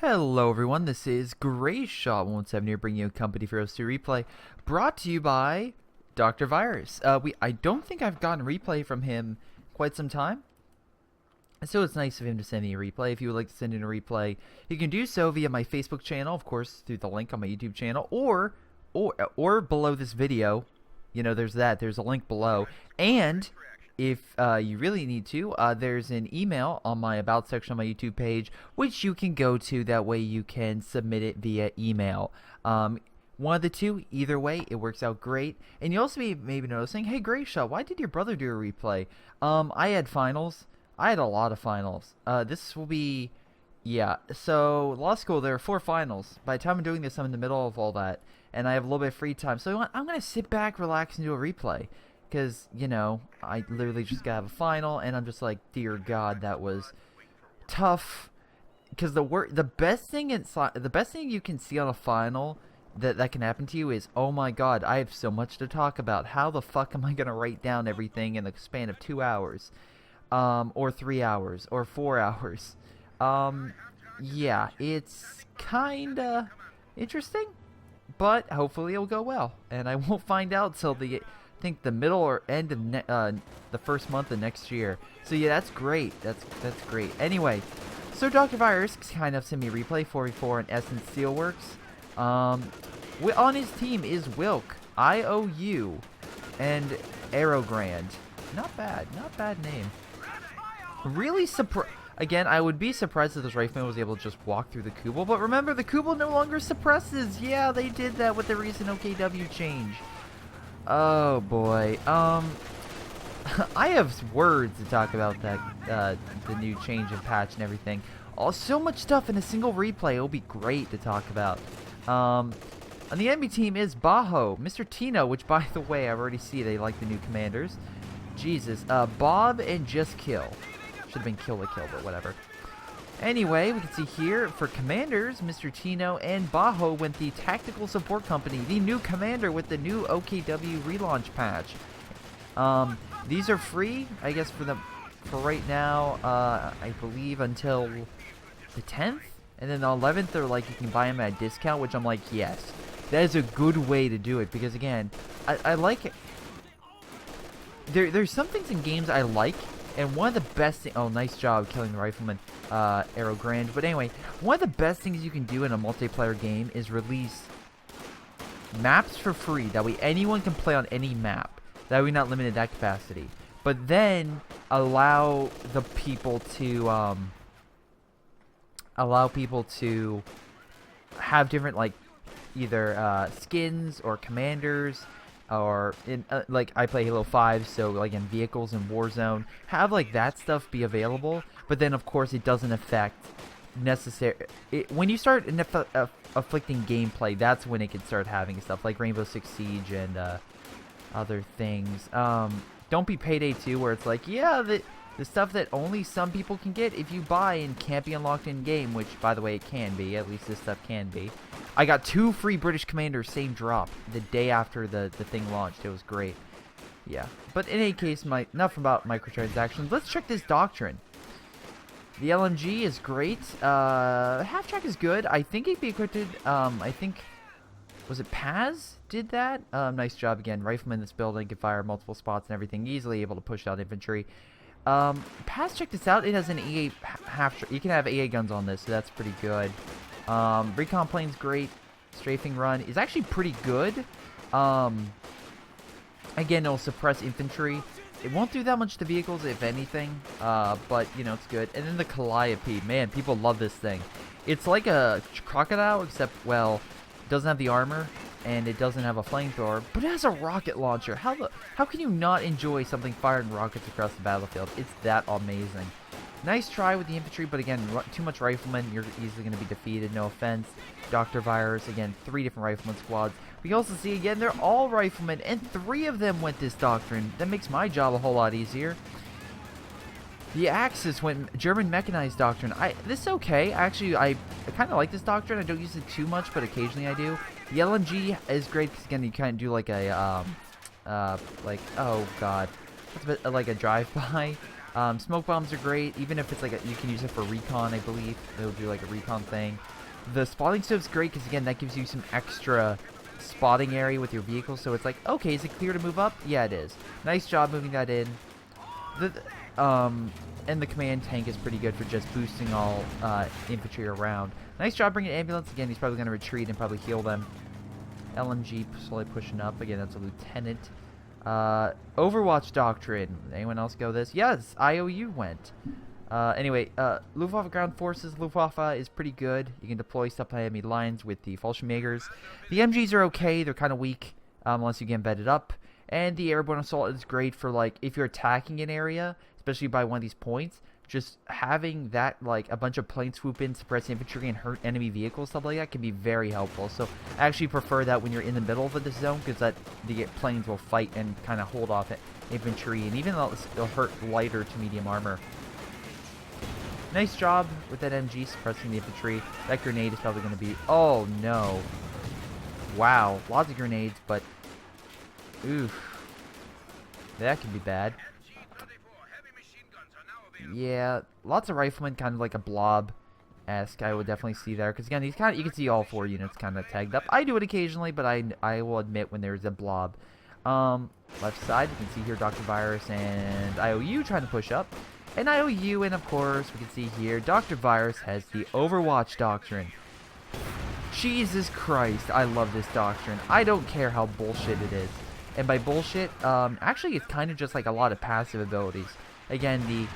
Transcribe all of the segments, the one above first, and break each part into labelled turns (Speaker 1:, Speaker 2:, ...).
Speaker 1: Hello everyone, this is Greyshot 117 here bringing you a Company for Us 2 replay brought to you by Dr. Virus. I don't think I've gotten a replay from him quite some time. So it's nice of him to send me a replay. If you would like to send in a replay, you can do so via my Facebook channel, of course, through the link on my YouTube channel, or below this video. You know, there's a link below. And if you really need to, there's an email on my About section on my YouTube page, which you can go to. That way you can submit it via email. One of the two, either way, it works out great. And you'll also be maybe noticing, hey, Greyshot, why did your brother do a replay? I had finals. I had a lot of finals. This will be, yeah. So, law school, there are 4 finals. By the time I'm doing this, I'm in the middle of all that. And I have a little bit of free time. So, I'm going to sit back, relax, and do a replay. Because, you know, I literally just got to have a final. And I'm just like, dear God, that was tough. Because the best thing you can see on a final that can happen to you is, oh my God, I have so much to talk about. How the fuck am I going to write down everything in the span of 2 hours? Or 3 hours, or 4 hours. Yeah, it's kinda interesting, but hopefully it'll go well, and I won't find out till I think the middle or end of the first month of next year. So yeah, that's great. That's great. Anyway, so Dr. Virus kind of sent me a replay 4v4 in Essence Steelworks. On his team is Wilk, IOU, and Aerogrand. Not bad name. Really again, I would be surprised if this Rifleman was able to just walk through the Kubel, but remember, the Kubel no longer suppresses. Yeah, they did that with the recent OKW change. Oh boy. I have words to talk about that, the new change and patch and everything. So much stuff in a single replay. It'll be great to talk about. On the enemy team is Baho, Mr. Tino, which, by the way, I already see they like the new commanders. Jesus. Bob and Just Kill. Should have been Kill to Kill, but whatever. Anyway, we can see here for commanders, Mr. Tino and Baho went the Tactical Support Company, the new commander with the new OKW relaunch patch. These are free, I guess, for right now. I believe until the 10th, and then the 11th, they're like you can buy them at a discount, which I'm like, yes, that is a good way to do it because again, I like it. There's some things in games I like. And one of the best things... Oh, nice job killing the Rifleman, Aerogrand. But anyway, one of the best things you can do in a multiplayer game is release maps for free. That way anyone can play on any map. That way not limited that capacity. But then allow the people to... have different, like, either skins or commanders... Or in like I play Halo 5, so like in vehicles and Warzone, have like that stuff be available. But then of course it doesn't affect when you start afflicting gameplay. That's when it can start having stuff like Rainbow Six Siege and other things. Don't be Payday 2 where it's like, yeah, the stuff that only some people can get if you buy and can't be unlocked in game, which by the way it can be. At least this stuff can be. I got 2 free British commanders, same drop, the day after the thing launched. It was great. Yeah. But in any case, enough about microtransactions. Let's check this doctrine. The LMG is great. Half track is good. I think it'd be equipped. I think, was it Paz did that? Nice job again. Rifleman in this building can fire multiple spots and everything. Easily able to push out infantry. Paz, check this out. It has an EA half track. You can have AA guns on this, so that's pretty good. Recon plane's great. Strafing run is actually pretty good. Again, it'll suppress infantry. It won't do that much to vehicles, if anything. But, you know, it's good. And then the Calliope. Man, people love this thing. It's like a crocodile, except, well, it doesn't have the armor. And it doesn't have a flamethrower. But it has a rocket launcher. How can you not enjoy something firing rockets across the battlefield? It's that amazing. Nice try with the infantry, but again, too much riflemen, you're easily going to be defeated, no offense. Dr. Virus, again, 3 different rifleman squads. We also see, again, they're all riflemen, and 3 of them went this doctrine. That makes my job a whole lot easier. The Axis went German mechanized doctrine. This is okay. Actually, I kind of like this doctrine. I don't use it too much, but occasionally I do. The LMG is great because, again, you kind of do like a, oh, God. What's a bit, like a drive-by. Smoke bombs are great, even if it's like you can use it for recon, I believe. It'll do like a recon thing. The spotting scope's great because, again, that gives you some extra spotting area with your vehicle. So it's like, okay, is it clear to move up? Yeah, it is. Nice job moving that in. And the command tank is pretty good for just boosting all infantry around. Nice job bringing ambulance. Again, he's probably going to retreat and probably heal them. LMG slowly pushing up. Again, that's a lieutenant. Overwatch Doctrine. Anyone else go this? Yes, IOU went. Anyway, Luftwaffe Ground Forces. Luftwaffe is pretty good. You can deploy stuff by enemy lines with the Fallschirmjägers. The MGs are okay. They're kind of weak unless you get embedded up. And the Airborne Assault is great for, like, if you're attacking an area, especially by one of these points, just having that, like, a bunch of planes swoop in, suppress infantry, and hurt enemy vehicles, stuff like that, can be very helpful. So I actually prefer that when you're in the middle of this zone, because that the planes will fight and kind of hold off infantry, and even though they'll hurt lighter to medium armor. Nice job with that MG suppressing the infantry. That grenade is probably going to be... Oh, no. Wow. Lots of grenades, but... Oof. That could be bad. Yeah, lots of riflemen, kind of like a blob-esque. I would definitely see there. Because, again, you can see all 4 units kind of tagged up. I do it occasionally, but I will admit when there's a blob. Left side, you can see here Dr. Virus and IOU trying to push up. And IOU, and of course, we can see here, Dr. Virus has the Overwatch Doctrine. Jesus Christ, I love this doctrine. I don't care how bullshit it is. And by bullshit, actually it's kind of just like a lot of passive abilities. Again, the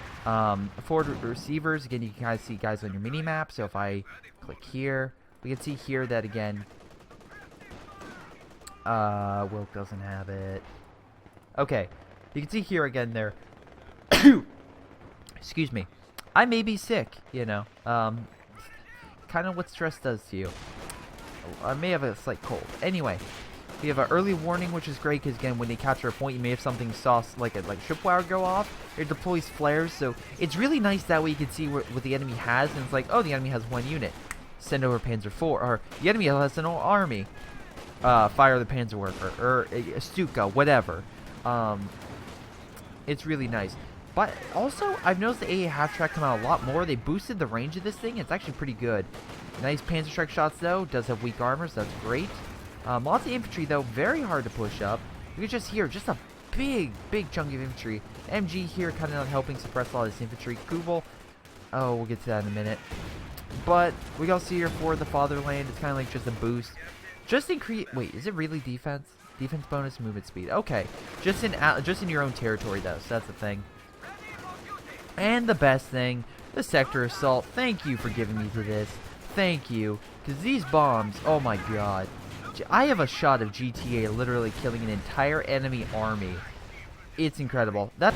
Speaker 1: forward receivers, again, you can kind of see guys on your mini-map. So if I click here, we can see here that, again, Wilk doesn't have it. Okay, you can see here again there. Excuse me. I may be sick, you know. Kind of what stress does to you. I may have a slight cold. Anyway, we have an early warning, which is great because, again, when they capture a point, you may have something sauce like a tripwire go off. It deploys flares, so it's really nice that way you can see what the enemy has, and it's like, oh, the enemy has 1 unit. Send over Panzer IV, or the enemy has an army. Fire the Panzer Worker, or a Stuka, whatever. It's really nice. But also, I've noticed the AA half-track come out a lot more. They boosted the range of this thing. It's actually pretty good. Nice Panzer Strike shots, though. Does have weak armor, so that's great. Lots of infantry, though. Very hard to push up. You can just hear just a big chunk of infantry. MG here kind of helping suppress a lot of this infantry. Kubel. Oh, we'll get to that in a minute. But we also see here for the Fatherland. It's kind of like just a boost. Just increase... Wait, is it really defense? Defense bonus, movement speed. Okay. Just in your own territory, though. So that's the thing. And the best thing, the sector assault. Thank you for giving me to this. Thank you. Because these bombs, oh my god. I have a shot of GTA literally killing an entire enemy army. It's incredible. That...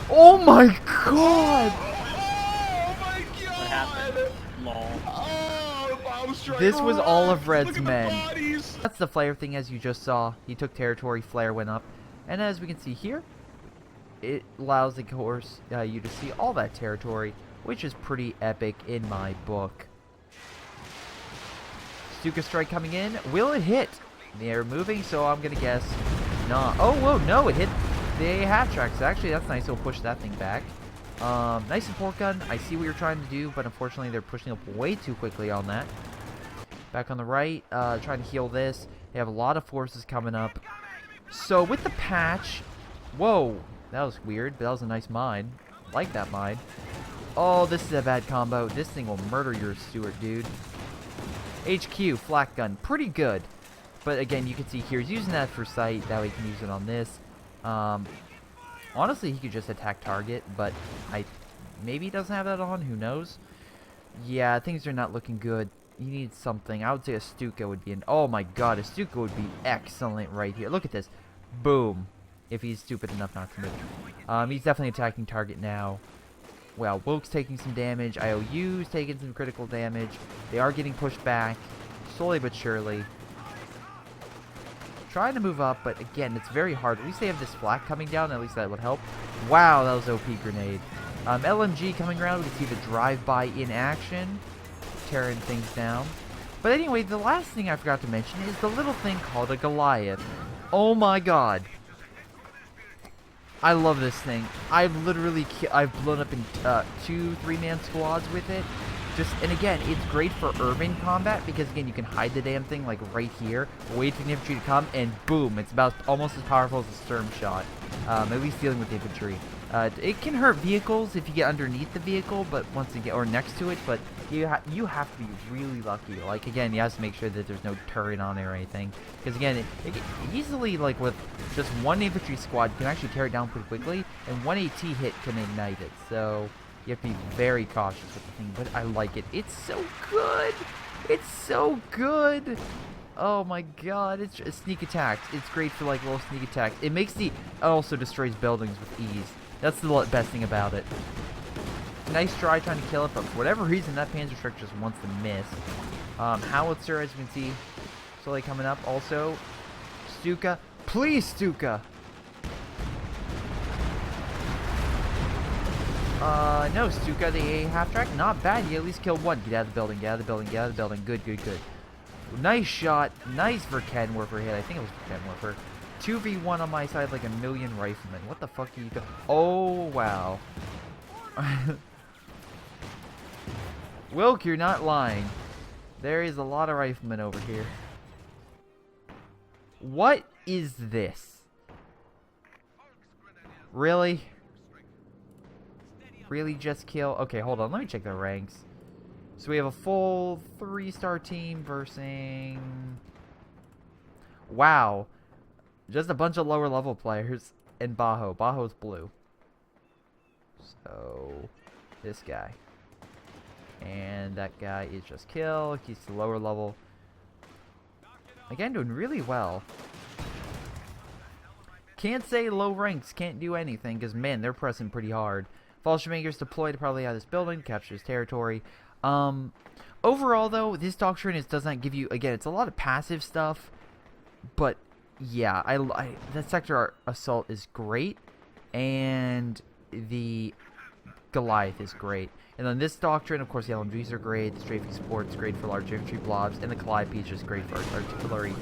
Speaker 1: Oh my god!
Speaker 2: Oh my god!
Speaker 3: What happened? Lol.
Speaker 2: Oh,
Speaker 1: this was all of Red's
Speaker 2: Look at
Speaker 1: men.
Speaker 2: the bodies.
Speaker 1: That's the flare thing, as you just saw. He took territory, flare went up. And as we can see here, it allows, of course, you to see all that territory, which is pretty epic in my book. Stuka strike coming in. Will it hit? They're moving, so I'm going to guess not. Oh, whoa, no, it hit the half tracks. Actually, that's nice. It'll push that thing back. Nice support gun. I see what you're trying to do, but unfortunately, they're pushing up way too quickly on that. Back on the right, trying to heal this. They have a lot of forces coming up. So with the patch, whoa. That was weird, but that was a nice mine. Like that mine. Oh, this is a bad combo. This thing will murder your Stuart, dude. HQ, flak gun. Pretty good. But again, you can see here, he's using that for sight. That way he can use it on this. Honestly, he could just attack target, but maybe he doesn't have that on. Who knows? Yeah, things are not looking good. He needs something. I would say a Stuka would be an... Oh my god, a Stuka would be excellent right here. Look at this. Boom. If he's stupid enough not to move. He's definitely attacking target now. Well, Wilk's taking some damage. IOU's taking some critical damage. They are getting pushed back. Slowly but surely. Trying to move up, but again, it's very hard. At least they have this flak coming down. At least that would help. Wow, that was OP grenade. LMG coming around. We can see the drive-by in action. Tearing things down. But anyway, the last thing I forgot to mention is the little thing called a Goliath. Oh my god. I love this thing. I've literally I've blown up in 2 3-man squads with it. And again, it's great for urban combat because again, you can hide the damn thing like right here, wait for the infantry to come, and boom, it's about almost as powerful as a storm shot. At least dealing with the infantry. It can hurt vehicles if you get underneath the vehicle, but once again, or next to it, but you have to be really lucky. Like again, you have to make sure that there's no turret on there or anything, because again, it easily, like with just one infantry squad, you can actually tear it down pretty quickly, and one AT hit can ignite it. So you have to be very cautious with the thing, but I like it. It's so good. It's so good. Oh my god, it's just sneak attacks. It's great for like little sneak attacks. It also destroys buildings with ease. That's the best thing about it. Nice try trying to kill it, but for whatever reason, that Panzer Truck just wants to miss. Howitzer, as you can see, slowly coming up. Also, Stuka. Please, Stuka! No, Stuka, the half-track, not bad. You at least killed one. Get out of the building, get out of the building, get out of the building. Good, good, good. Nice shot. Nice Verkenwerfer hit. I think it was Verkenwerfer. 2v1 on my side, like a million riflemen. What the fuck are you doing? Oh, wow. Wilk, you're not lying. There is a lot of riflemen over here. What is this? Really? Really just kill? Okay, hold on. Let me check the ranks. So we have a full 3-star team versus... Wow. Just a bunch of lower level players. And Bajo. Bajo's blue. So, this guy. And that guy is just kill. He's the lower level. Again, doing really well. Can't say low ranks can't do anything, because, man, they're pressing pretty hard. Fallschirmjäger's deployed probably out of this building, captures territory. Overall, though, this doctrine does not give you... Again, it's a lot of passive stuff. But, yeah, that sector assault is great. And the Goliath is great. And then this doctrine, of course, the LMGs are great. The strafing support is great for large infantry blobs. And the Calliope is just great for artillery.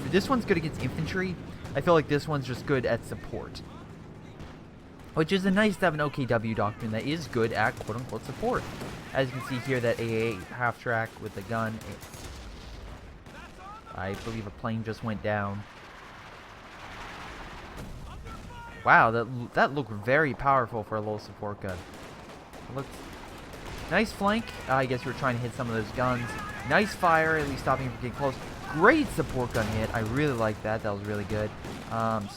Speaker 1: This one's good against infantry. I feel like this one's just good at support. Which is nice to have an OKW doctrine that is good at quote-unquote support. As you can see here, that AA half-track with the gun. I believe a plane just went down. Wow, that looked very powerful for a little support gun. It looked nice flank. I guess we were trying to hit some of those guns. Nice fire, at least stopping him from getting close. Great support gun hit. I really like that. That was really good.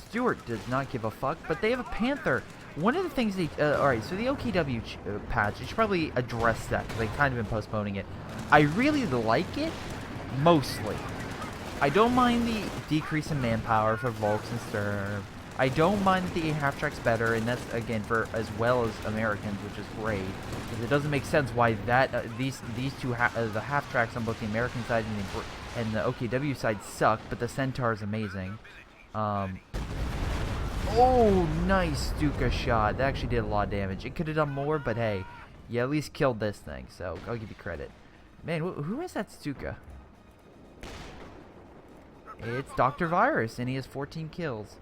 Speaker 1: Stewart does not give a fuck, but they have a Panther. One of the things they... Alright, so the OKW patch, they should probably address that, because they've kind of been postponing it. I really like it, mostly. I don't mind the decrease in manpower for Volks and Sturm. I don't mind that the half-track's better, and that's, again, for as well as Americans, which is great. Because it doesn't make sense why that these two the half-tracks on both the American side and the OKW side suck, but the Centaur is amazing. Oh, nice Stuka shot. That actually did a lot of damage. It could have done more, but hey, you at least killed this thing, so I'll give you credit. Man, who is that Stuka? It's Dr. Virus, and he has 14 kills.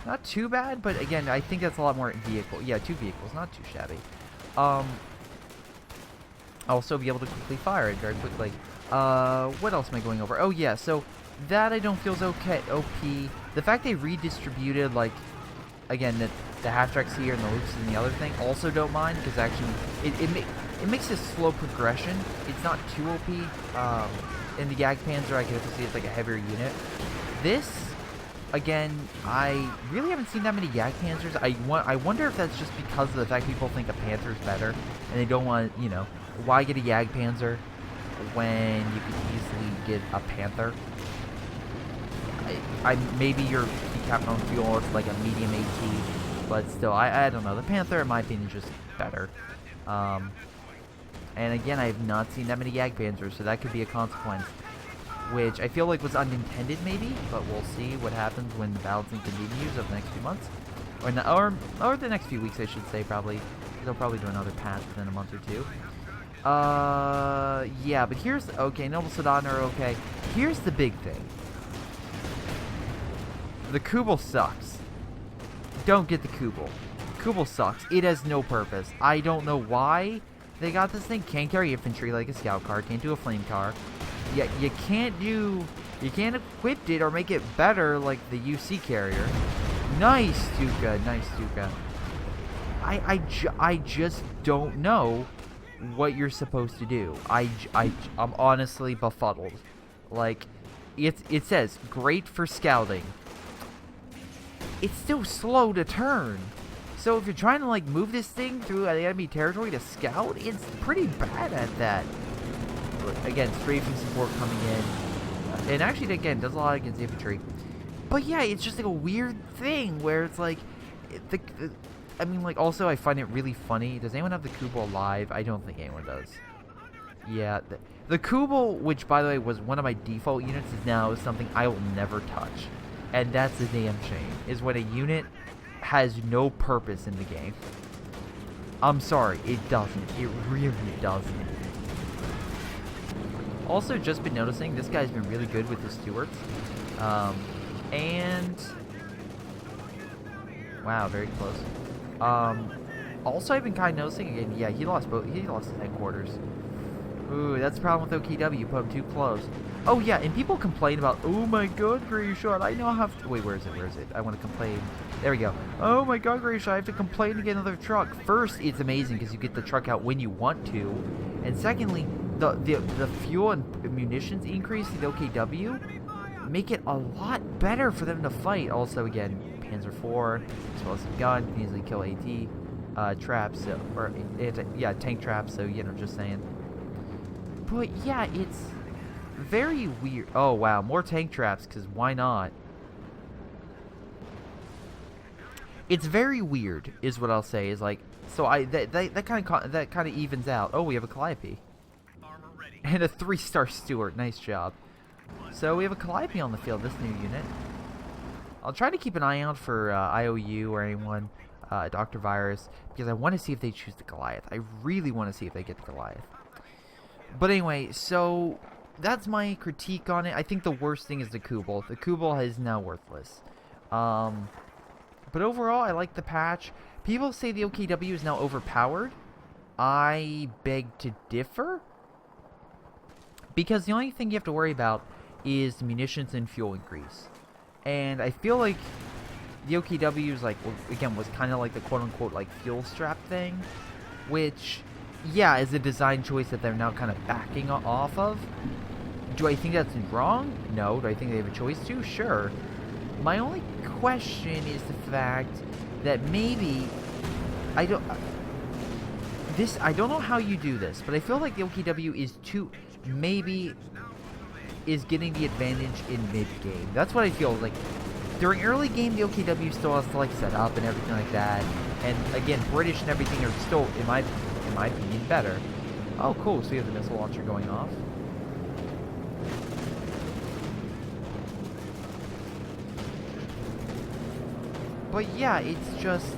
Speaker 1: Not too bad, but again, I think that's a lot more vehicle. Yeah, 2 vehicles, not too shabby. Also be able to quickly fire it very quickly. What else am I going over? Oh yeah, so that I don't feel is okay. OP. The fact they redistributed, like, again, the half-tracks here and the loops and the other thing, also don't mind, because actually, it makes a slow progression. It's not too OP. In the Jagdpanzer, I can see it's like a heavier unit. This, again, I really haven't seen that many Jagdpanzers. I wonder if that's just because of the fact people think a Panther's better, and they don't want, you know, why get a Jagdpanzer when you could easily get a Panther? Maybe your cap on fuel or like a medium AT, but still, I don't know. The Panther, in my opinion, is just better. And again, I have not seen that many Jagdpanzers, so that could be a consequence, which I feel like was unintended maybe, but we'll see what happens when the balancing continues over the next few months, or the next few weeks, I should say. Probably they'll probably do another patch within a month or two. Yeah, but here's okay. Noble Sedan are okay. Here's the big thing. The Kubel sucks. Don't get the Kubel. Kubel sucks. It has no purpose. I don't know why. They got this thing. Can't carry infantry like a scout car. Can't do a flame car. Yeah, you can't equip it or make it better like the UC carrier. Nice, Stuka. Nice, Stuka. I just don't know what you're supposed to do. I'm honestly befuddled. Like, it says, great for scouting. It's still slow to turn. So if you're trying to, like, move this thing through the enemy territory to scout, it's pretty bad at that. Again, strafing support coming in. And actually, again, does a lot against infantry. But yeah, it's just like a weird thing where it's like, I mean, like, also I find it really funny. Does anyone have the Kubel alive? I don't think anyone does. Yeah, the Kubel, which by the way was one of my default units, is now something I will never touch. And that's a damn shame, is when a unit has no purpose in the game. I'm sorry, it doesn't. It really doesn't. Also, just been noticing, this guy's been really good with his stewards. And... wow, very close. Also, I've been kind of noticing, again, yeah, he lost his headquarters. Ooh, that's the problem with OKW, you put him too close. Oh, yeah, and people complain about, oh my god, Greyshot, I know how to... wait, where is it? I want to complain. There we go. Oh my god, Greyshot, I have to complain to get another truck. First, it's amazing because you get the truck out when you want to. And secondly, the fuel and munitions increase in OKW make it a lot better for them to fight. Also, again, Panzer IV, explosive gun, can easily kill AT, traps, or, yeah, tank traps, so, you know, just saying. But, yeah, it's very weird. Oh, wow, more tank traps, because why not? It's very weird, is what I'll say, is like, so that kind of evens out. Oh, we have a Calliope. And a 3-star Stewart, nice job. So we have a Calliope on the field, this new unit. I'll try to keep an eye out for IOU or anyone, Dr. Virus, because I want to see if they choose the Goliath. I really want to see if they get the Goliath. But anyway, so that's my critique on it. I think the worst thing is the Kubel. The Kubel is now worthless. But overall, I like the patch. People say the OKW is now overpowered. I beg to differ. Because the only thing you have to worry about is munitions and fuel increase. And I feel like the OKW is like, again, was kind of like the quote-unquote like fuel strap thing. Which, yeah, is a design choice that they're now kind of backing off of. Do I think that's wrong? No. Do I think they have a choice to? Sure. My only question is the fact that maybe I don't know how you do this, but I feel like the OKW is getting the advantage in mid-game. That's what I feel like. During early game, the OKW still has to like set up and everything like that. And again, British and everything are still, in my opinion, better. Oh, cool. So we have the missile launcher going off. But yeah, it's just,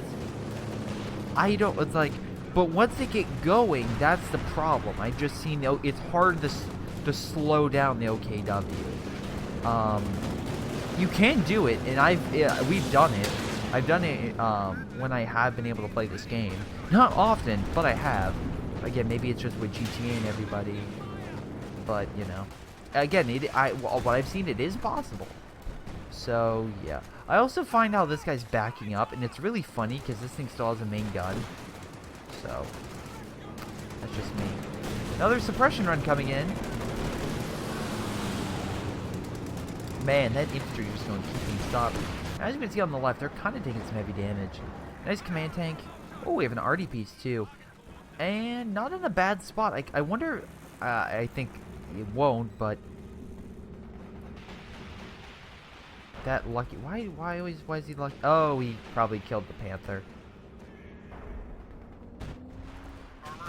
Speaker 1: it's like, but once they get going, that's the problem. I just seen, it's hard to slow down the OKW. You can do it, and we've done it. I've done it when I have been able to play this game. Not often, but I have. Again, maybe it's just with GTA and everybody. But, you know. Again, what I've seen, it is possible. So, yeah. I also find out this guy's backing up, and it's really funny because this thing still has a main gun. So, that's just me. Another suppression run coming in. Man, that infantry is just going to keep me stopped. As you can see on the left, they're kind of taking some heavy damage. Nice command tank. Oh, we have an arty piece too. And not in a bad spot. I wonder, I think it won't, but that lucky, why is he lucky? Oh, he probably killed the Panther.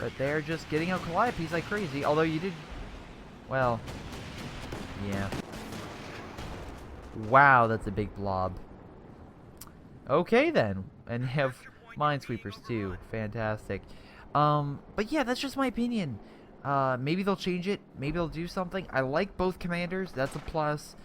Speaker 1: But they're just getting out Calliopes like crazy, although you did, well, yeah. Wow, that's a big blob. Okay then, and have minesweepers too. Fantastic. But yeah, that's just my opinion. Maybe they'll change it. Maybe they'll do something. I like both commanders. That's a plus.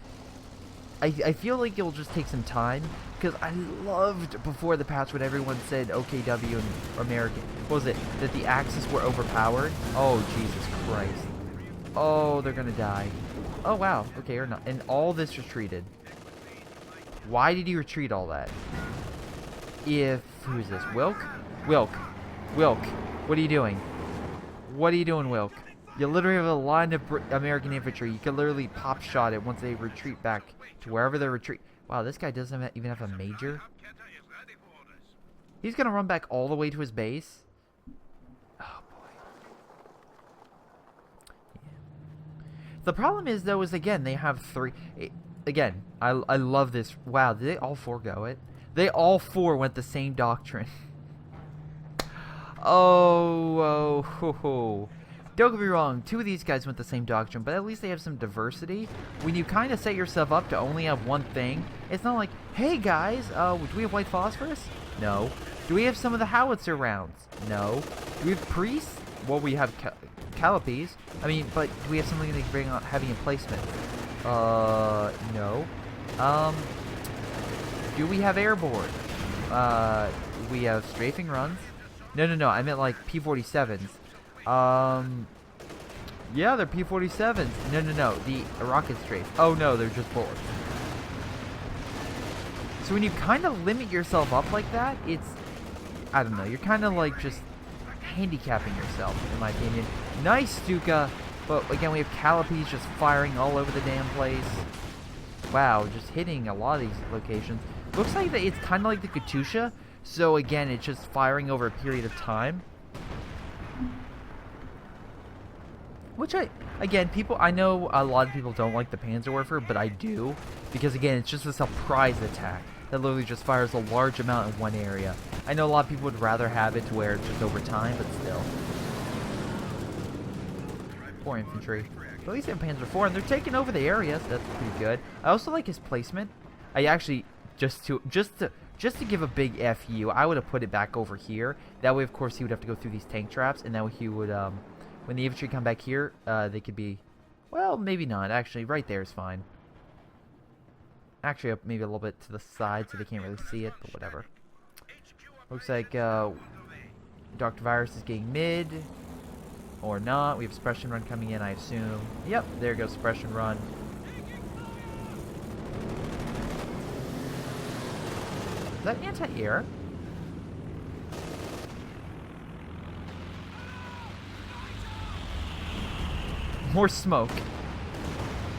Speaker 1: I feel like it'll just take some time, because I loved before the patch when everyone said OKW and American, what was it, that the Axis were overpowered. Oh, Jesus Christ. Oh, they're gonna die. Oh, wow. Okay, or not. And all this retreated. Why did he retreat all that? Who's this? Wilk? Wilk. Wilk. What are you doing? What are you doing, Wilk? You literally have a line of American infantry. You can literally pop shot it once they retreat back to wherever they retreat. Wow, this guy doesn't even have a major. He's gonna run back all the way to his base. Oh boy. Yeah. The problem is though, is again they have three. Again, I love this. Wow, did they all forego it? They all four went the same doctrine. Oh, ho, ho. Don't get me wrong, two of these guys went the same doctrine, but at least they have some diversity. When you kind of set yourself up to only have one thing, it's not like, hey guys, do we have white phosphorus? No. Do we have some of the howitzer rounds? No. Do we have priests? Well, we have Calliopes. I mean, but do we have something that can bring out heavy emplacement? No. Do we have airborne? We have strafing runs. No, I meant like P-47s. Yeah, they're P-47s. No, the rocket strafe. Oh no, they're just bullets. So when you kind of limit yourself up like that, it's, I don't know, you're kind of like just handicapping yourself, in my opinion. Nice, Stuka, but again, we have Calliopes just firing all over the damn place. Wow, just hitting a lot of these locations. Looks like that it's kind of like the Katusha, so again, it's just firing over a period of time. Which I know a lot of people don't like the Panzerwerfer, but I do. Because again, it's just a surprise attack that literally just fires a large amount in one area. I know a lot of people would rather have it to where it's just over time, but still. Poor infantry. But at least they have Panzer IV, and they're taking over the area, so that's pretty good. I also like his placement. I actually, just to give a big FU, I would have put it back over here. That way, of course, he would have to go through these tank traps, and that way he would, when the infantry come back here, they could be, well, maybe not. Actually, right there is fine. Actually, maybe a little bit to the side so they can't really see it, but whatever. Looks like Dr. Virus is getting mid. Or not. We have suppression run coming in, I assume. Yep, there goes suppression run. Is that anti-air? More smoke.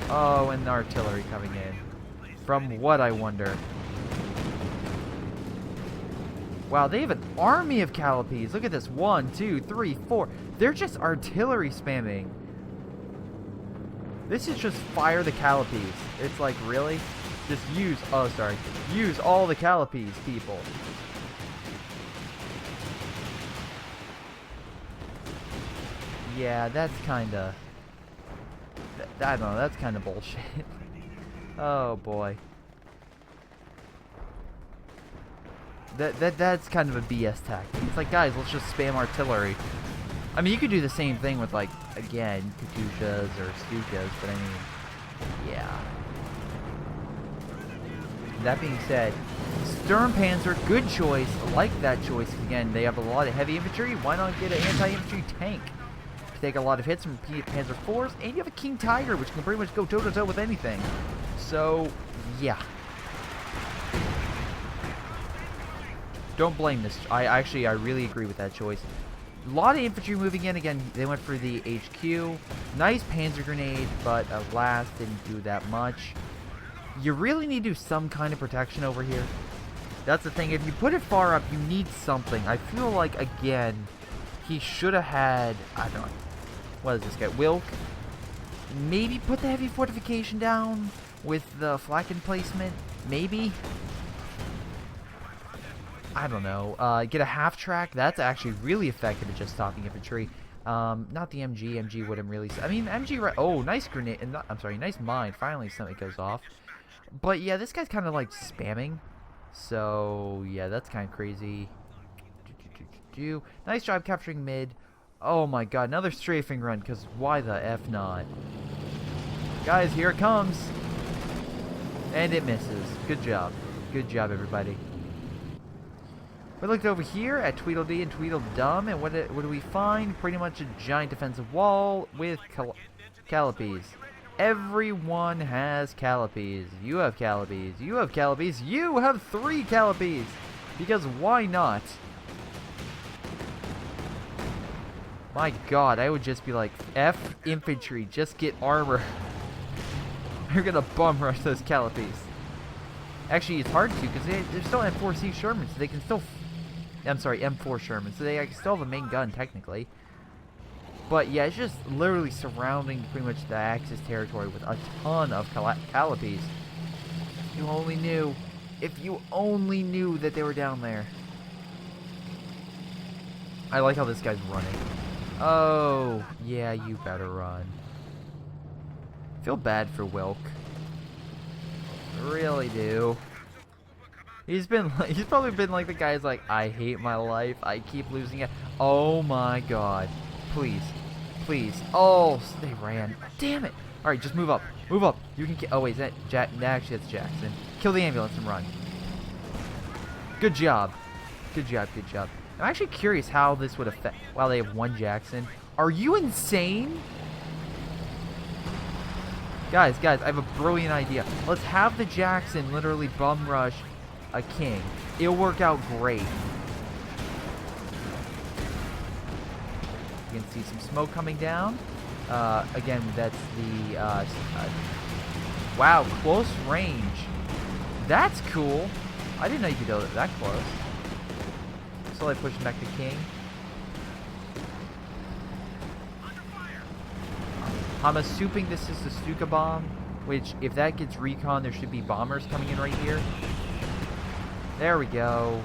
Speaker 1: Oh, and artillery coming in. From what, I wonder? Wow, they have an army of Calliopes. Look at this. 1, 2, 3, 4. They're just artillery spamming. This is just fire the Calliopes. It's like, really? Just use, oh, sorry. Use all the Calliopes, people. Yeah, that's kind of... I don't know, that's kind of bullshit. Oh, boy. That's kind of a BS tactic. It's like, guys, let's just spam artillery. I mean, you could do the same thing with, like, again, Katyushas or Stukas, but I mean, yeah. That being said, Sturmpanzer, good choice. I like that choice. Again, they have a lot of heavy infantry. Why not get an anti-infantry tank to take a lot of hits from Panzer IVs? And you have a King Tiger, which can pretty much go toe-to-toe with anything. So, yeah. Don't blame this. I really agree with that choice. A lot of infantry moving in. Again, they went for the HQ. Nice Panzer Grenade, but alas, didn't do that much. You really need to do some kind of protection over here. That's the thing. If you put it far up, you need something. I feel like, again, he should have had... I don't know. What is this guy? Wilk? Maybe put the heavy fortification down with the flak emplacement? Maybe? I don't know. Get a half track. That's actually really effective at just stopping infantry. Not the MG. MG wouldn't really... I mean, MG... Oh, nice grenade. I'm sorry, nice mine. Finally, something goes off. But yeah, this guy's kind of like spamming. So, yeah, that's kind of crazy. Nice job capturing mid. Oh my god, another strafing run, because why the F not? Guys, here it comes. And it misses. Good job. Good job, everybody. We looked over here at Tweedledee and Tweedledum, and what do we find? Pretty much a giant defensive wall with Calliopes. Everyone has Calliopes. You have Calliopes. You have Calliopes. You have 3 Calliopes. Because why not? My god, I would just be like, F infantry, just get armor. You're gonna bum rush those Calliopes. Actually, it's hard to because they're still M4C Sherman, so they can still... I'm sorry, M4 Sherman, so they still have a main gun, technically. But yeah, it's just literally surrounding pretty much the Axis territory with a ton of Calliopes. If you only knew. If you only knew that they were down there. I like how this guy's running. Oh, yeah, you better run. Feel bad for Wilk. Really do. He's probably been like the guy's like, I hate my life. I keep losing it. Oh my god. Please. Please. Oh, they ran. Damn it. Alright, just move up. Move up. You can oh wait, is that Jack? No, actually, that's Jackson. Kill the ambulance and run. Good job. Good job, good job. I'm actually curious how this would affect... Wow, they have 1 Jackson. Are you insane? Guys, I have a brilliant idea. Let's have the Jackson literally bum rush a king. It'll work out great. You can see some smoke coming down. Again, that's the... wow, close range. That's cool. I didn't know you could do it that close. Slowly pushing back the king. I'm assuming this is the Stuka bomb, which if that gets recon, there should be bombers coming in right here. There we go.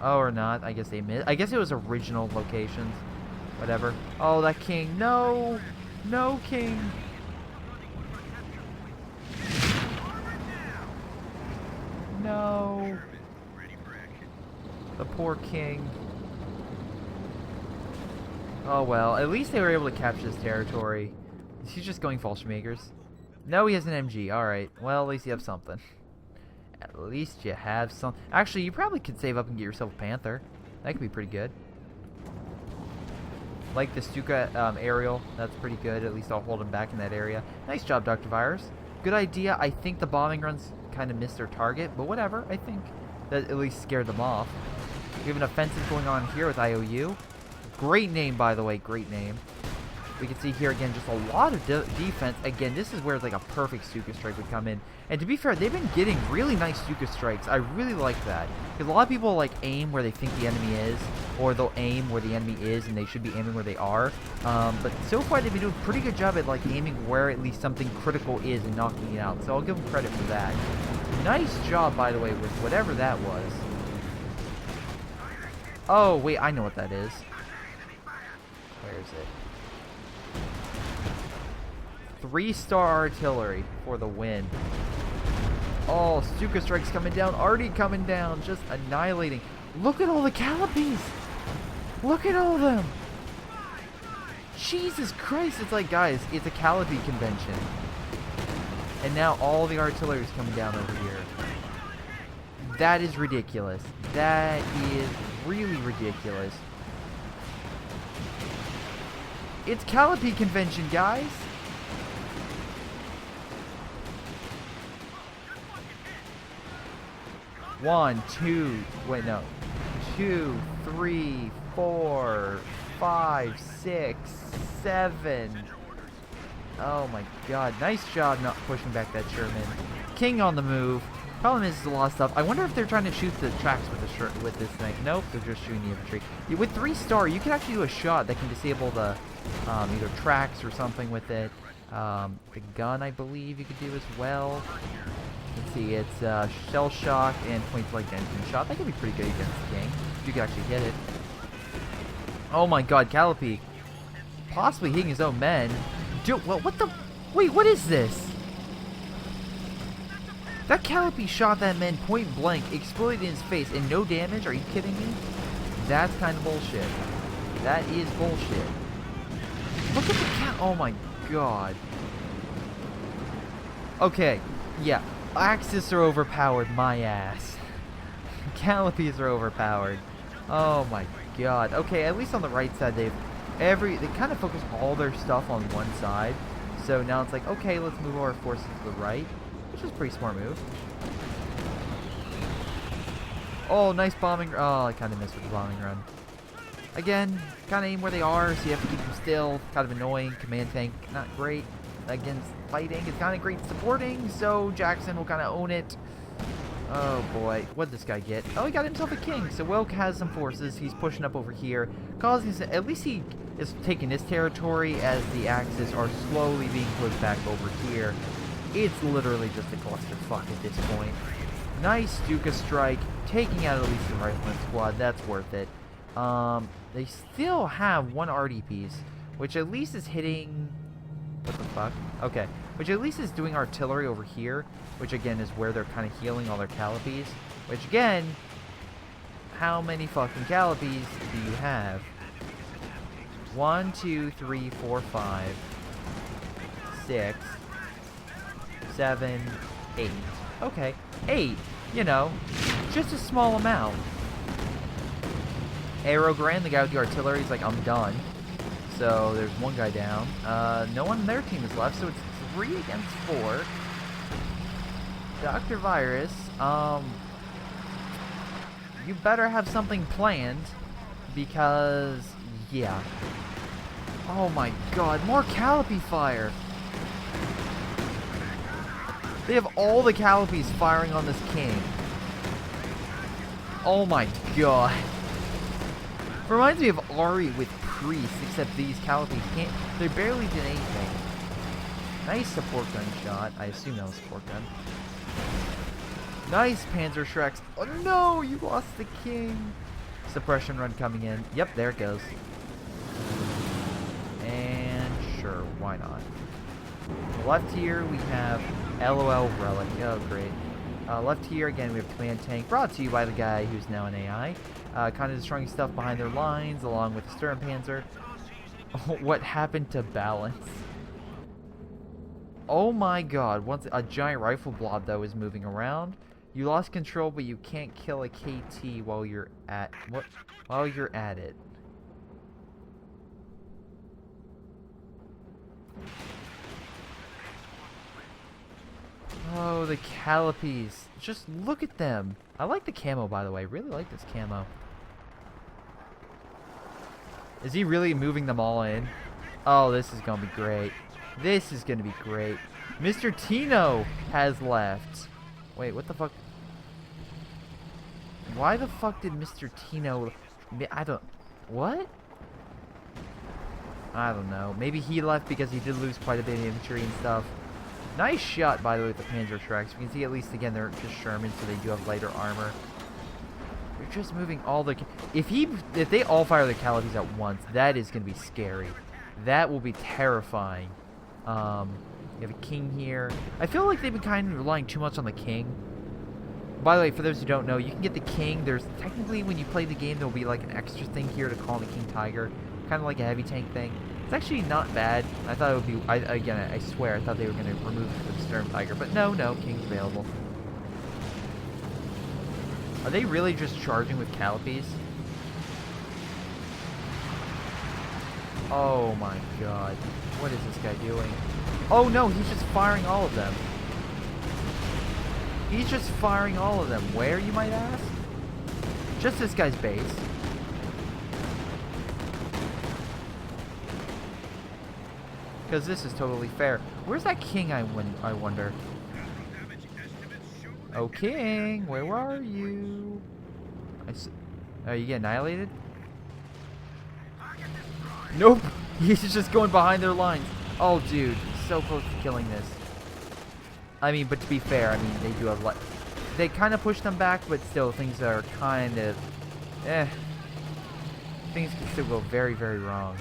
Speaker 1: Oh, or not. I guess they missed. I guess it was original locations. Whatever. Oh, that king. No! No, king! No! The poor king. Oh well, at least they were able to capture this territory. He's just going Fallschmakers. No, he has an MG. Alright, well, at least you have something. At least you have some. Actually, you probably could save up and get yourself a Panther. That could be pretty good. Like the Stuka aerial, that's pretty good. At least I'll hold him back in that area. Nice job, Dr. Virus. Good idea. I think the bombing runs kind of missed their target, but whatever. I think that at least scared them off. We have an offensive going on here with IOU. Great name, by the way. Great name. We can see here again just a lot of defense. Again, this is where like a perfect Stuka strike would come in. And to be fair, they've been getting really nice Stuka strikes. I really like that. Because a lot of people like aim where they think the enemy is. Or they'll aim where the enemy is and they should be aiming where they are. But so far they've been doing a pretty good job at like aiming where at least something critical is and knocking it out. So I'll give them credit for that. Nice job, by the way, with whatever that was. Oh, wait, I know what that is. Where is it? 3-star artillery for the win. Oh, Stuka strikes coming down. Already coming down. Just annihilating. Look at all the Calliopes. Look at all of them. Jesus Christ. It's like, guys, it's a Calliope convention. And now all the artillery is coming down over here. That is ridiculous. That is really ridiculous. It's Calliope convention, guys. One, two, wait, no. 2, 3, 4, 5, 6, 7. Oh my god. Nice job not pushing back that Sherman. King on the move. Problem is, there's a lot of stuff. I wonder if they're trying to shoot the tracks with this thing. Nope, they're just shooting the infantry. With 3-star, you can actually do a shot that can disable the either tracks or something with it. The gun, I believe, you could do as well. Let's see, it's shell shock and point blank engine shot. That could be pretty good against the king. If you could actually hit it. Oh my god, Calliope. Possibly hitting his own men. Dude, what the? Wait, what is this? That Calliope shot that man point blank, exploded in his face, and no damage? Are you kidding me? That's kind of bullshit. That is bullshit. Look at the cat. Oh my god. Okay. Yeah, Axis are overpowered, my ass. Calliopes are overpowered. Oh my god. Okay, at least on the right side, they kind of focus all their stuff on one side. So now it's like, okay, let's move our forces to the right, which is a pretty smart move. Oh, nice bombing. Oh, I kind of missed with the bombing run. Again, kind of aim where they are, so you have to keep them still. Kind of annoying. Command tank, not great against fighting. It's kind of great supporting, so Jackson will kind of own it. Oh boy, what did this guy get? Oh, he got himself a king. So Wilk has some forces. He's pushing up over here, causing some, at least he is taking his territory as the Axis are slowly being pushed back over here. It's literally just a clusterfuck at this point. Nice Stuka strike, taking out at least the rifleman squad. That's worth it. They still have one RD piece, which at least is hitting. What the fuck? Okay, which at least is doing artillery over here, which again is where they're kind of healing all their Calliopes. Which again, how many fucking Calliopes do you have? 1, 2, 3, 4, 5, 6, 7, 8. Okay, 8. You know, just a small amount. Arrowgrand, the guy with the artillery, is like, I'm done. So there's one guy down. No one in their team is left, so it's 3 against 4. Dr. Virus, you better have something planned, because, yeah. Oh my god, more Calliope fire! They have all the Calliopes firing on this king. Oh my god. Reminds me of Ari with Priest, except these Calliopes can't. They barely did anything. Nice support gun shot. I assume that was support gun. Nice Panzer Shreks. Oh no, you lost the king. Suppression run coming in. Yep, there it goes. And sure, why not? Left here we have LOL Relic. Oh, great. Left here, again, we have Command Tank, brought to you by the guy who's now an AI. Kind of destroying stuff behind their lines, along with the Sturmpanzer. What happened to balance? Oh my god, once a giant rifle blob, though, is moving around. You lost control, but you can't kill a KT while you're at... What? While you're at it. Oh, the Calliopes. Just look at them. I like the camo, by the way. Really like this camo. Is he really moving them all in? Oh, this is going to be great. This is going to be great. Mr. Tino has left. Wait, what the fuck? Why the fuck did Mr. Tino... I don't... What? I don't know. Maybe he left because he did lose quite a bit of infantry and stuff. Nice shot, by the way, with the Panzer Shreks. You can see, at least, again, they're just Sherman, so they do have lighter armor. They're just moving all the... If they all fire the Calliopes at once, that is going to be scary. That will be terrifying. You have a king here. I feel like they've been kind of relying too much on the king. By the way, for those who don't know, you can get the king. There's technically, when you play the game, there'll be like an extra thing here to call the King Tiger. Kind of like a heavy tank thing. It's actually not bad. I thought it would be... Again, I swear, I thought they were going to remove it for the Sturm Tiger. But no, King's available. Are they really just charging with Calliopes? Oh my god. What is this guy doing? Oh no, he's just firing all of them. He's just firing all of them. Where, you might ask? Just this guy's base. Because this is totally fair. Where's that king, I wonder? Oh, king, where are you? Are you getting annihilated? Nope. He's just going behind their lines. Oh, dude. So close to killing this. I mean, but to be fair, I mean, they do have... They kind of push them back, but still, things are kind of... Things can still go very, very wrong.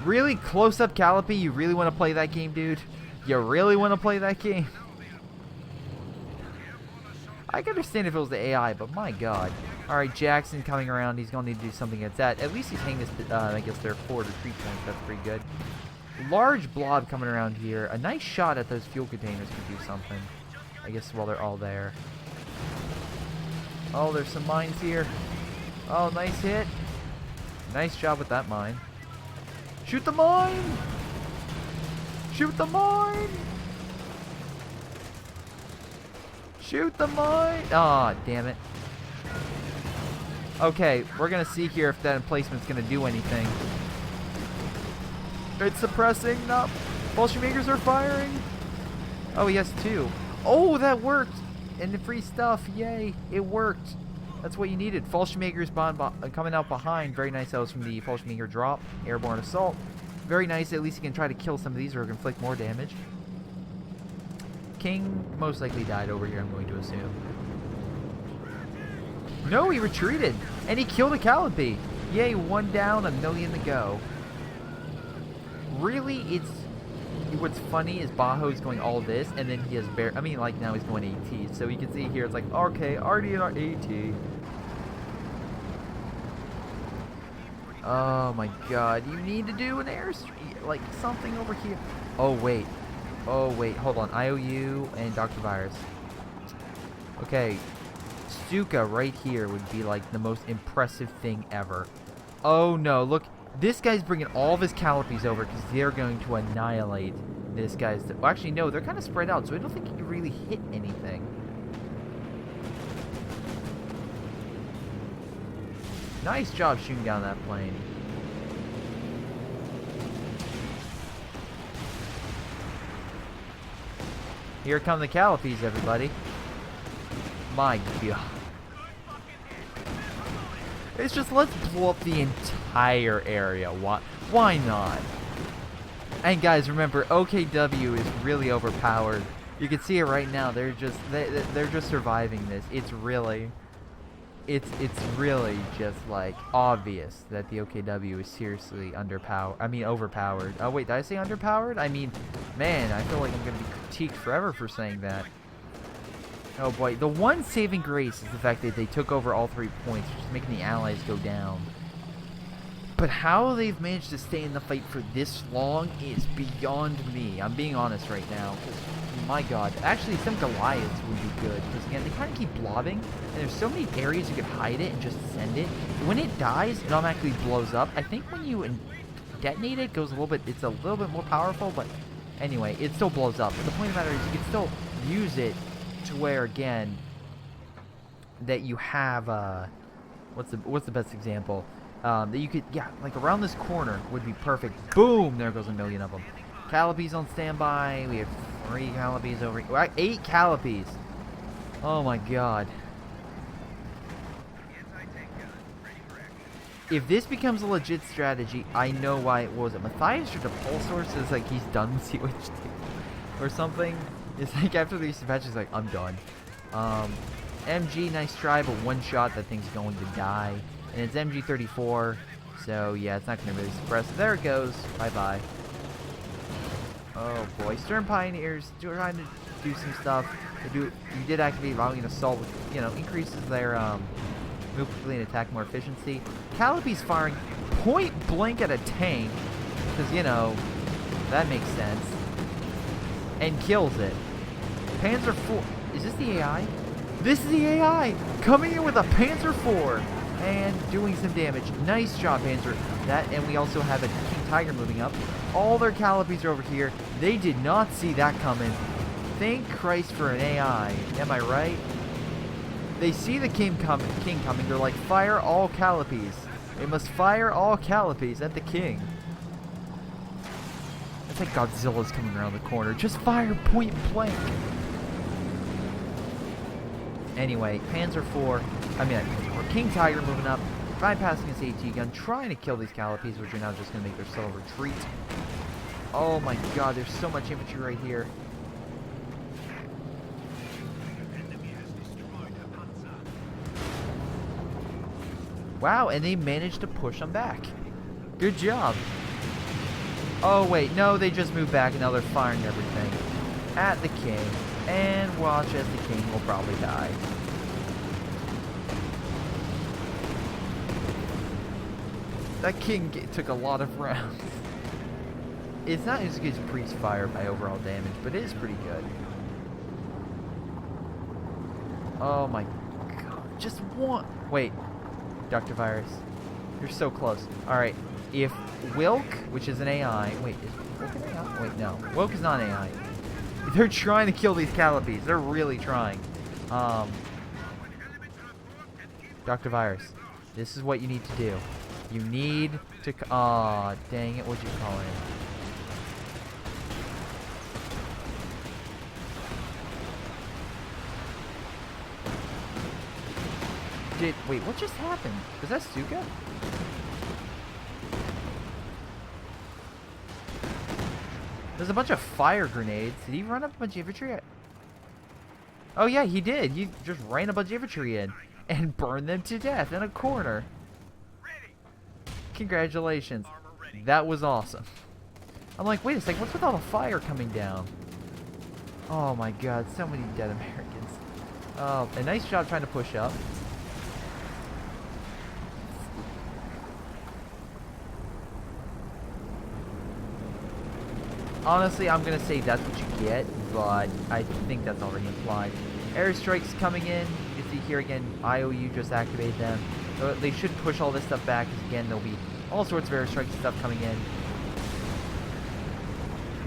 Speaker 1: Really? Close-up Calliope? You really want to play that game, dude? You really want to play that game? I can understand if it was the AI, but my god. Alright, Jackson coming around. He's going to need to do something against that. At least he's hanging this, I guess, their forward retreat points. That's pretty good. large blob coming around here. A nice shot at those fuel containers could do something. I guess while they're all there. Oh, there's some mines here. Oh, nice hit. Nice job with that mine. Shoot the mine! Shoot the mine! Shoot the mine! Aw, damn it. Okay, we're gonna see here if that emplacement's gonna do anything. It's suppressing. No. Bolshevikers are firing. Oh, he has 2. Oh, that worked. And the free stuff. Yay. It worked. That's what you needed. Bolshevikers coming out behind. Very nice. That was from the Bolsheviker drop. Airborne assault. Very nice. At least he can try to kill some of these or inflict more damage. King most likely died over here, I'm going to assume. No, he retreated. And he killed a Calliope. Yay, 1 down, 1 million to go. Really, what's funny is Bajo's going all this, and then he has I mean, like, now he's going AT. So you can see here, it's like, okay, already in our AT. Oh my god, you need to do an airstream, like, something over here. Oh, wait. Oh, wait, hold on. IOU and Dr. Virus. Okay, Stuka right here would be, like, the most impressive thing ever. Oh, no, look. This guy's bringing all of his Calliopes over because they're going to annihilate this guy's... Well, actually, no, they're kind of spread out, so I don't think he can really hit anything. Nice job shooting down that plane. Here come the Calliopes, everybody. My god. It's just, let's blow up the entire area. Why not? And guys, remember, OKW is really overpowered. You can see it right now. They're just surviving this. It's really just like obvious that the OKW is seriously overpowered. Oh wait, did I say underpowered? I mean, man, I feel like I'm gonna be critiqued forever for saying that. Oh boy, the one saving grace is the fact that they took over all 3 points, just making the allies go down. But how they've managed to stay in the fight for this long is beyond me. I'm being honest right now. My god. Actually, some Goliaths would be good. Because again, they kind of keep blobbing. And there's so many areas you could hide it and just send it. When it dies, it automatically blows up. I think when you detonate it, it's a little bit more powerful. But anyway, it still blows up. But the point of the matter is you can still use it to where, again, that you have, what's the best example? That you could, yeah, like around this corner would be perfect. Boom! There goes 1 million of them. Calliopes on standby. We have 3 Calliopes over here. 8 Calliopes. Oh my god. If this becomes a legit strategy, I know why it was. Matthias or the Pulsar says like he's done with COHT or something. It's like after these patches, like I'm done. MG, nice try, but 1 shot, that thing's going to die. And it's MG34, so yeah, it's not going to really suppress. There it goes. Bye-bye. Oh boy, Stern Pioneers trying to do some stuff. You did activate Volume Assault, which, you know, increases their move quickly and attack more efficiency. Calliope's firing point blank at a tank, because, you know, that makes sense. And kills it. Panzer IV. Is this the AI? This is the AI! Coming in with a Panzer IV! And doing some damage. Nice job, Panzer. That, and we also have a King Tiger moving up. All their Calliopes are over here. They did not see that coming. Thank Christ for an AI. Am I right? They see the King coming. They're like, fire all Calliopes. They must fire all Calliopes at the King. It's like Godzilla's coming around the corner. Just fire point blank. Anyway, Panzer IV. King Tiger moving up, bypassing his AT gun, trying to kill these Calliopes, which are now just going to make their subtle retreat. Oh my god, there's so much infantry right here. Wow, and they managed to push them back. Good job. Oh wait, no, they just moved back and now they're firing everything at the King. And watch as the King will probably die. That King took a lot of rounds. It's not as good as Priest Fire by overall damage, but it is pretty good. Oh my god. Just one. Wait. Dr. Virus. You're so close. Alright. If Wilk, which is an AI. Wait, is Wilk an AI? Wait, no. Wilk is not an AI. They're trying to kill these Calliopes. They're really trying. Dr. Virus. This is what you need to do. You need to... Aw, dang it. What'd you call it? Wait, what just happened? Was that Stuka? There's a bunch of fire grenades. Did he run up a bunch of infantry? Oh yeah, he did. He just ran a bunch of infantry in and burned them to death in a corner. Congratulations. That was awesome. I'm like, wait a second, what's with all the fire coming down? Oh my god, so many dead Americans. Oh, a nice job trying to push up. Honestly, I'm gonna say that's what you get, but I think that's already implied. Airstrikes coming in. You can see here again, IOU just activated them. They should push all this stuff back, because again, there'll be all sorts of airstrikes and stuff coming in.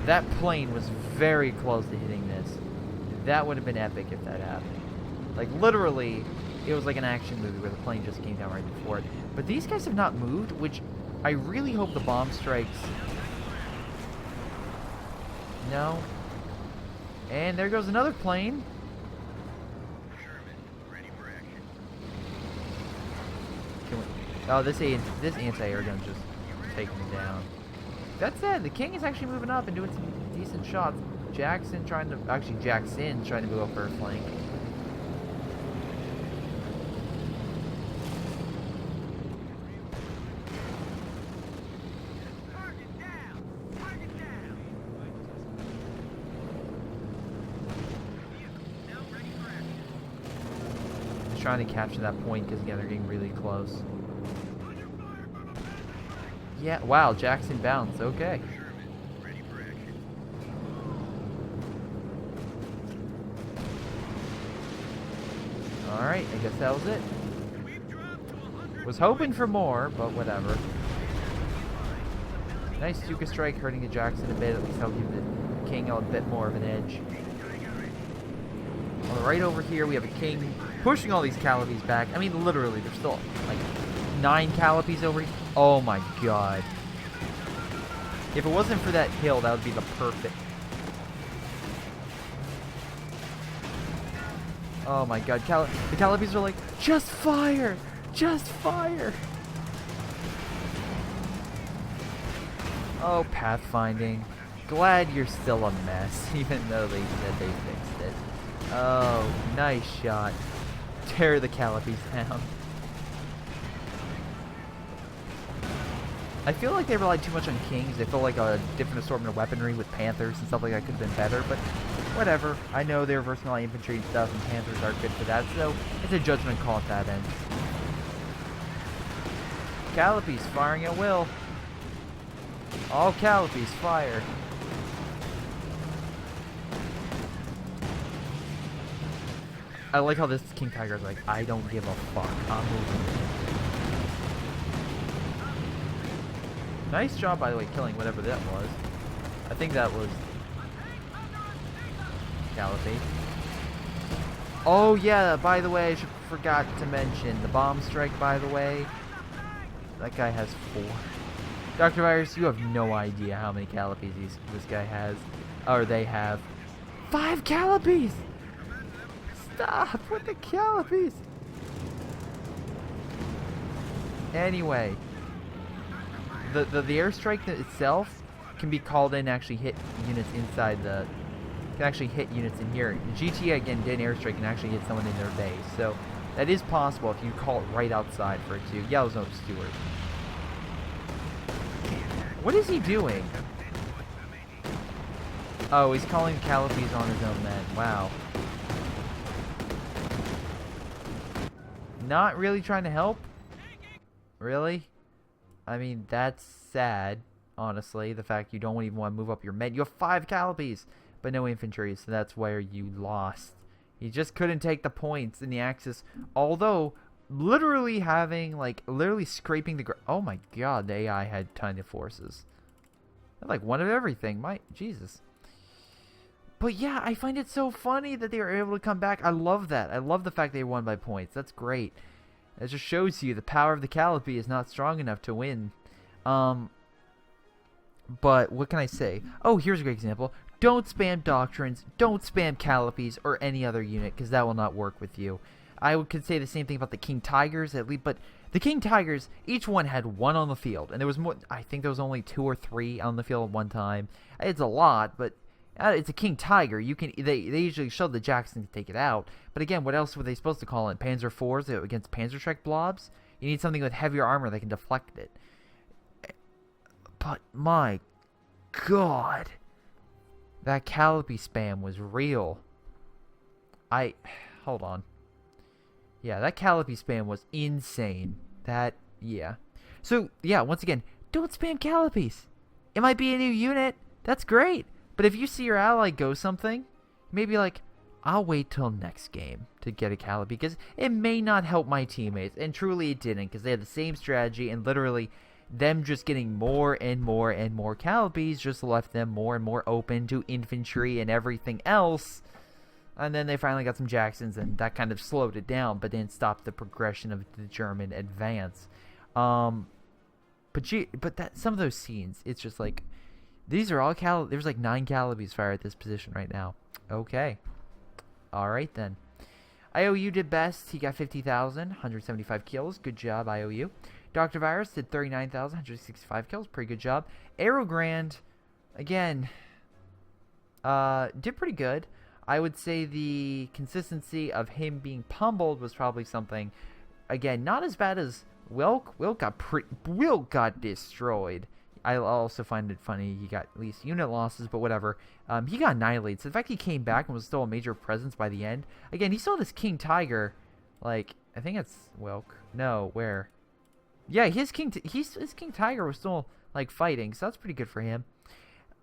Speaker 1: That plane was very close to hitting this. That would have been epic if that happened. Like, literally, it was like an action movie where the plane just came down right before it. But these guys have not moved, which I really hope the bomb strikes... No. And there goes another plane. Oh, this anti-air gun just taking me down. That said, the King is actually moving up and doing some decent shots. Jackson's trying to move up first flank. Trying to capture that point because again they're getting really close. Yeah, wow, Jackson bounced. Okay. Alright, I guess that was it. Was hoping for more, but whatever. Nice Stuka strike hurting the Jackson a bit. At least that'll give the King a bit more of an edge. Well, right over here we have a King pushing all these Calliopes back. I mean, literally, there's still like 9 Calliopes over here. Oh my god. If it wasn't for that hill, that would be the perfect... Oh my god, the Calliopes are like, just fire! Just fire! Oh, pathfinding. Glad you're still a mess, even though they said they fixed it. Oh, nice shot. Tear the Calliopes down. I feel like they relied too much on Kings. They feel like a different assortment of weaponry with Panthers and stuff like that could have been better, but whatever. I know they're versatile infantry and stuff, and Panthers are good for that, so it's a judgment call at that end. Calliopes firing at will. All Calliopes fire. I like how this King Tiger is like, I don't give a fuck. I'm moving. Nice job, by the way, killing whatever that was. I think that was Calliope. Oh yeah, by the way, I forgot to mention the bomb strike, by the way. That guy has 4. Dr. Virus, you have no idea how many Calliopes this guy has. Or they have. 5 Calliopes! Stop with the Calliopes! Anyway, the airstrike itself can be called in, actually hit units inside the... Can actually hit units in here. GTA again did an airstrike and actually hit someone in their base, so that is possible if you call it right outside for it to. Yeah, it was no Stewart. What is he doing? Oh, he's calling Calliopes on his own men. Wow. Not really trying to help? Really? I mean, that's sad. honestly. The fact you don't even want to move up your men. You have 5 Calliopes, but no infantry, so that's where you lost. You just couldn't take the points in the Axis, although literally having, like, literally scraping the oh my god, the AI had a ton of forces. Like, one of everything. Jesus. But yeah, I find it so funny that they were able to come back. I love that. I love the fact they won by points. That's great. It just shows you the power of the Calliope is not strong enough to win. But what can I say? Oh, here's a great example. Don't spam doctrines. Don't spam Calliopes or any other unit, because that will not work with you. I could say the same thing about the King Tigers, at least, but the King Tigers, each one had 1 on the field, and there was more. I think there was only 2 or 3 on the field at one time. It's a lot, but it's a King Tiger. You can they usually show the Jackson to take it out, but again, what else were they supposed to call in? Panzer IVs against Panzerschreck blobs? You need something with heavier armor that can deflect it. But my god, that Calliope spam was real. Hold on. Yeah, that Calliope spam was insane. Yeah. So, yeah, once again, don't spam Calliopes. It might be a new unit. That's great. But if you see your ally go something, maybe like, I'll wait till next game to get a Calliope, because it may not help my teammates. And truly it didn't, because they had the same strategy, and literally them just getting more and more and more Calliopes just left them more and more open to infantry and everything else. And then they finally got some Jacksons, and that kind of slowed it down, but didn't stop the progression of the German advance. But some of those scenes, it's just like, these are all there's like 9 Calliopes fire at this position right now. Okay. Alright then. IOU did best. He got 50,000, 175 kills. Good job, IOU. Dr. Virus did 39,000, 165 kills. Pretty good job. Aerogrand, again, did pretty good. I would say the consistency of him being pummeled was probably something, again, not as bad as Wilk. Wilk got destroyed. I also find it funny he got at least unit losses, but whatever. He got annihilated. So the fact he came back and was still a major presence by the end. Again, he saw this King Tiger, like, I think it's Wilk. No, where? Yeah, his King Tiger was still, like, fighting, so that's pretty good for him.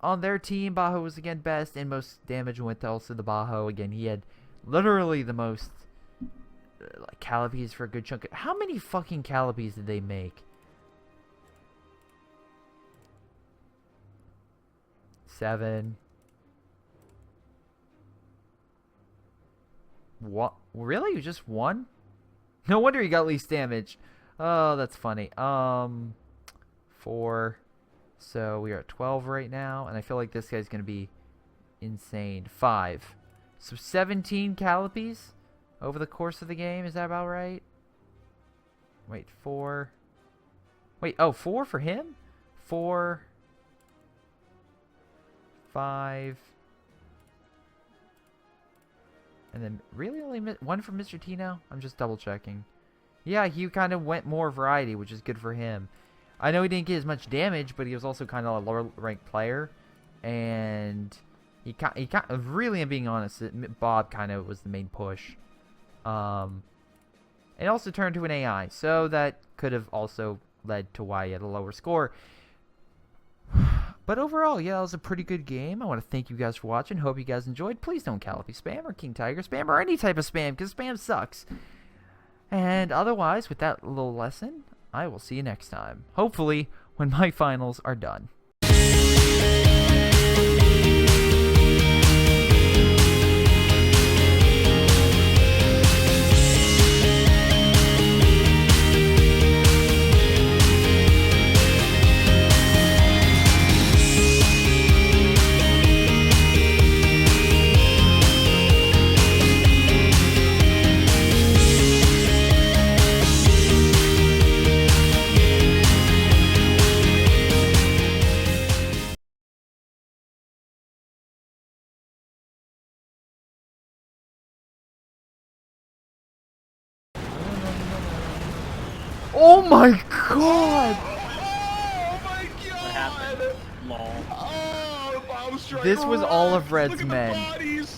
Speaker 1: On their team, Bajo was again best, and most damage went to also the Bajo. Again, he had literally the most like Calliopes for a good chunk. How many fucking Calliopes did they make? 7. What? Really? Just 1? No wonder he got least damage. Oh, that's funny. 4. So we are at 12 right now, and I feel like this guy's going to be insane. 5. So 17 Calliopes over the course of the game. Is that about right? Wait, 4. Wait, oh, 4 for him? 4. 5. And then really only 1 for Mr. Tino? I'm just double checking. Yeah, he kind of went more variety, which is good for him. I know he didn't get as much damage, but he was also kind of a lower ranked player. And he kind of, really, I'm being honest, Bob kind of was the main push. It also turned to an AI, so that could have also led to why he had a lower score. But overall, yeah, that was a pretty good game. I want to thank you guys for watching. Hope you guys enjoyed. Please don't Calliope spam or King Tiger spam or any type of spam, because spam sucks. And otherwise, with that little lesson, I will see you next time. Hopefully, when my finals are done. Oh my god!
Speaker 2: Oh my god!
Speaker 3: What happened? Lol.
Speaker 2: Oh, bomb strike.
Speaker 1: This was all of Red's
Speaker 2: Look at the
Speaker 1: men.
Speaker 2: bodies.